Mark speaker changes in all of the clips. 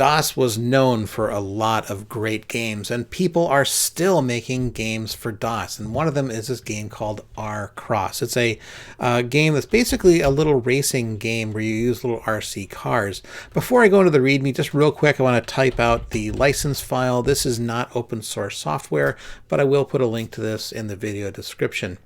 Speaker 1: DOS was known for a lot of great games, and people are still making games for DOS. And one of them is this game called RCross. It's a game that's basically a little racing game where you use little RC cars. Before I go into the README, just real quick, I want to type out the license file. This is not open source software, but I will put a link to this in the video description.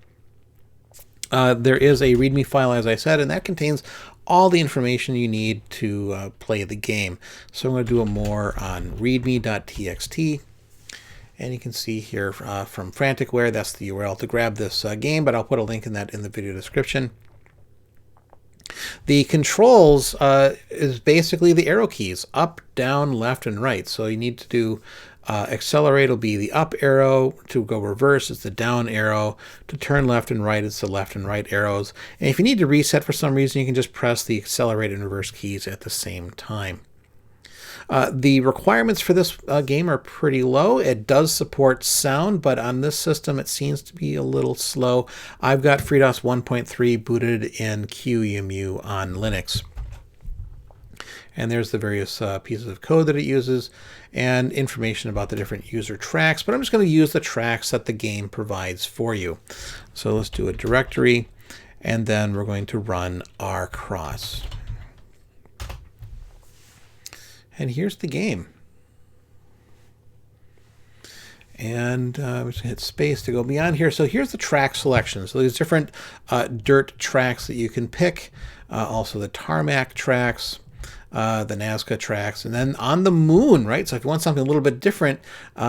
Speaker 1: There is a README file, as I said, and that contains all the information you need to play the game. So I'm going to do a more on readme.txt. And you can see here from Franticware, that's the URL to grab this game, but I'll put a link in that in the video description. The controls is basically the arrow keys, up, down, left, and right. So you need to do accelerate will be the up arrow. To go reverse, it's the down arrow. To turn left and right, it's the left and right arrows. And if you need to reset for some reason, you can just press the accelerate and reverse keys at the same time. The requirements for this game are pretty low. It does support sound, but on this system it seems to be a little slow. I've got FreeDOS 1.3 booted in QEMU on Linux. And there's the various pieces of code that it uses and information about the different user tracks. But I'm just going to use the tracks that the game provides for you. So let's do a directory, and then we're going to run RCross. And here's the game. And we're just going to hit space to go beyond here. So here's the track selection. So there's different dirt tracks that you can pick. Also the Tarmac tracks. The Nazca tracks, and then on the moon, right? So if you want something a little bit different,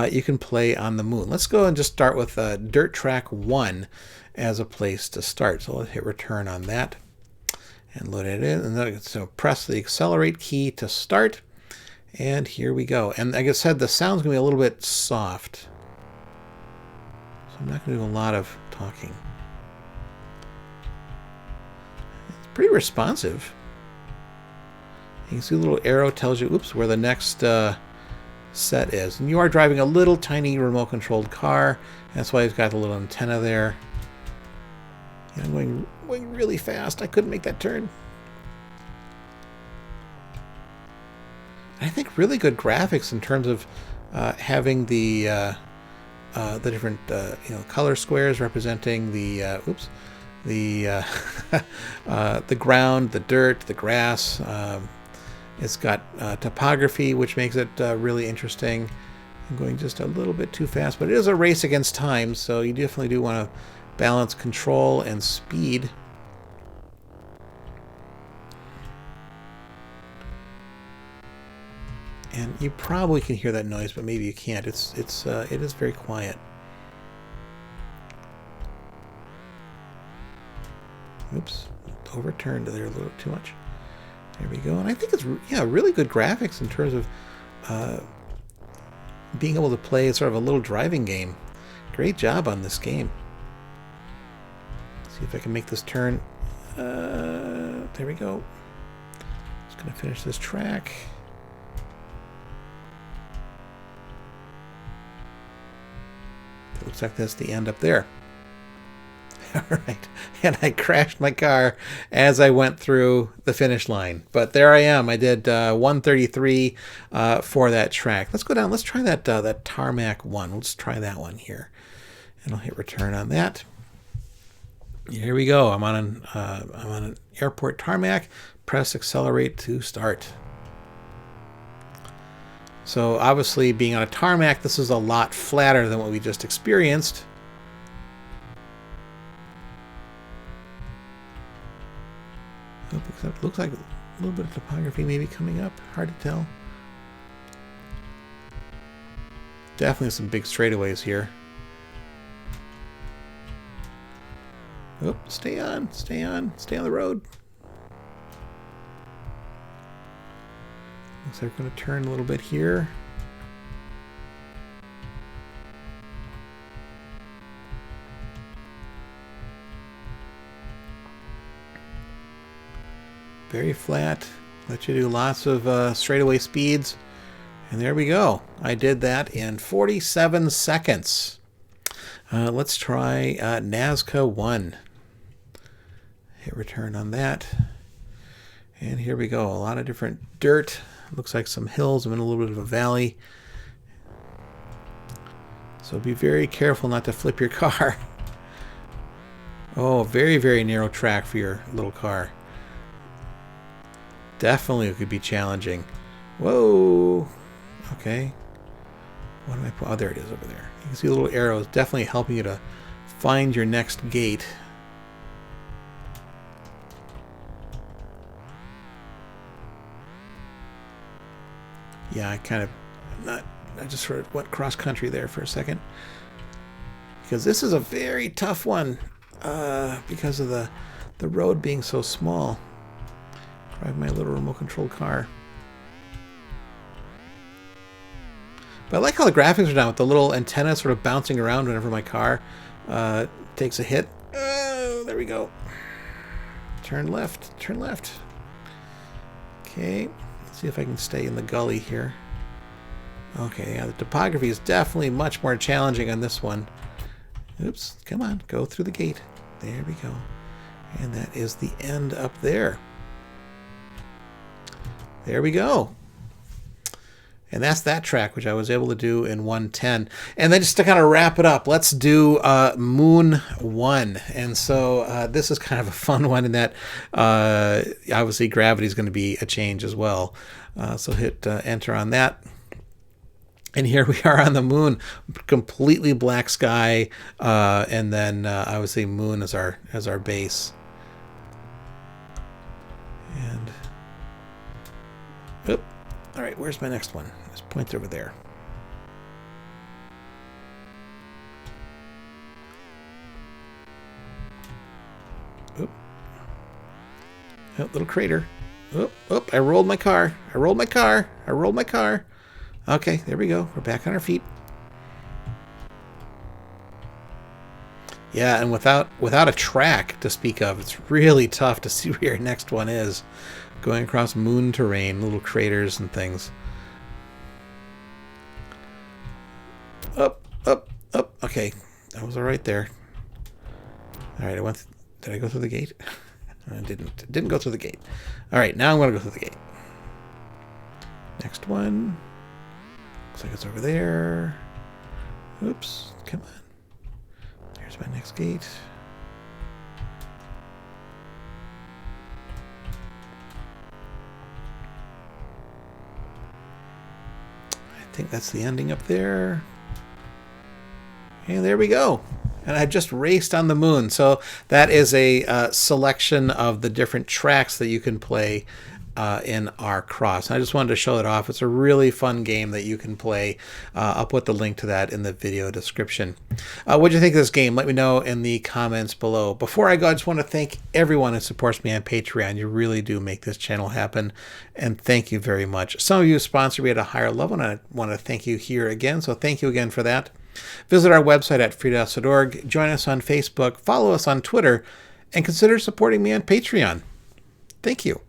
Speaker 1: you can play on the moon. Let's go and just start with Dirt Track 1 as a place to start. So let's hit return on that and load it in. And then so press the accelerate key to start. And here we go. And like I said, the sound's going to be a little bit soft. So I'm not going to do a lot of talking. It's pretty responsive. You can see the little arrow tells you, oops, where the next set is. And you are driving a little tiny remote-controlled car. That's why it's got the little antenna there. And I'm going really fast. I couldn't make that turn. I think really good graphics in terms of having the different color squares representing the the ground, the dirt, the grass. It's got topography, which makes it really interesting. I'm going just a little bit too fast, but it is a race against time, so you definitely do want to balance control and speed. And you probably can hear that noise, but maybe you can't. It is very quiet. Oops, overturned there a little too much. There we go. And I think it's really good graphics in terms of being able to play sort of a little driving game. Great job on this game. Let's see if I can make this turn. There we go. Just going to finish this track. It looks like that's the end up there. All right, and I crashed my car as I went through the finish line. But there I am. I did 133 for that track. Let's go down. Let's try that Tarmac one. Let's try that one here, and I'll hit return on that. Here we go. I'm on an airport tarmac. Press accelerate to start. So obviously, being on a tarmac, this is a lot flatter than what we just experienced. Except it looks like a little bit of topography maybe coming up. Hard to tell. Definitely some big straightaways here. Oh, stay on the road. Looks like we're going to turn a little bit here. Very flat. Let you do lots of straightaway speeds. And there we go. I did that in 47 seconds. Let's try Nazca 1. Hit return on that. And here we go. A lot of different dirt Looks like some hills. I'm in a little bit of a valley. So be very careful not to flip your car. Oh, very, very narrow track for your little car. Definitely it could be challenging. Whoa. Okay. What am I put? Oh, there it is over there. You can see the little arrows definitely helping you to find your next gate. Yeah, I just sort of went cross country there for a second. Because this is a very tough one because of the road being so small. Drive my little remote control car. But I like how the graphics are done with the little antenna sort of bouncing around whenever my car takes a hit. Oh, there we go. Turn left, turn left. Okay, let's see if I can stay in the gully here. Okay, yeah, the topography is definitely much more challenging on this one. Oops, come on, go through the gate. There we go. And that is the end up there. There we go. And that's that track, which I was able to do in 1:10. And then just to kind of wrap it up, let's do Moon 1. And so this is kind of a fun one in that obviously gravity is going to be a change as well. So hit enter on that. And here we are on the moon, completely black sky, and then obviously moon as our base. And oop, all right, where's my next one? Let's point over there. Oop, oh, little crater. Oop, oop, I rolled my car. I rolled my car. I rolled my car. Okay, there we go. We're back on our feet. Yeah, and without a track to speak of, it's really tough to see where your next one is. Going across moon terrain, little craters and things. Up, up, up. Okay, I was all right there. All right, did I go through the gate? I didn't. Didn't go through the gate. All right, now I'm going to go through the gate. Next one. Looks like it's over there. Oops, come on. There's my next gate. I think that's the ending up there. And there we go. And I just raced on the moon. So that is a selection of the different tracks that you can play in RCross. I just wanted to show it off. It's a really fun game that you can play. I'll put the link to that in the video description. What do you think of this game? Let me know in the comments below. Before I go, I just want to thank everyone who supports me on Patreon. You really do make this channel happen, and thank you very much. Some of you sponsor me at a higher level, and I want to thank you here again, so thank you again for that. Visit our website at FreeDOS.org, join us on Facebook, follow us on Twitter, and consider supporting me on Patreon. Thank you.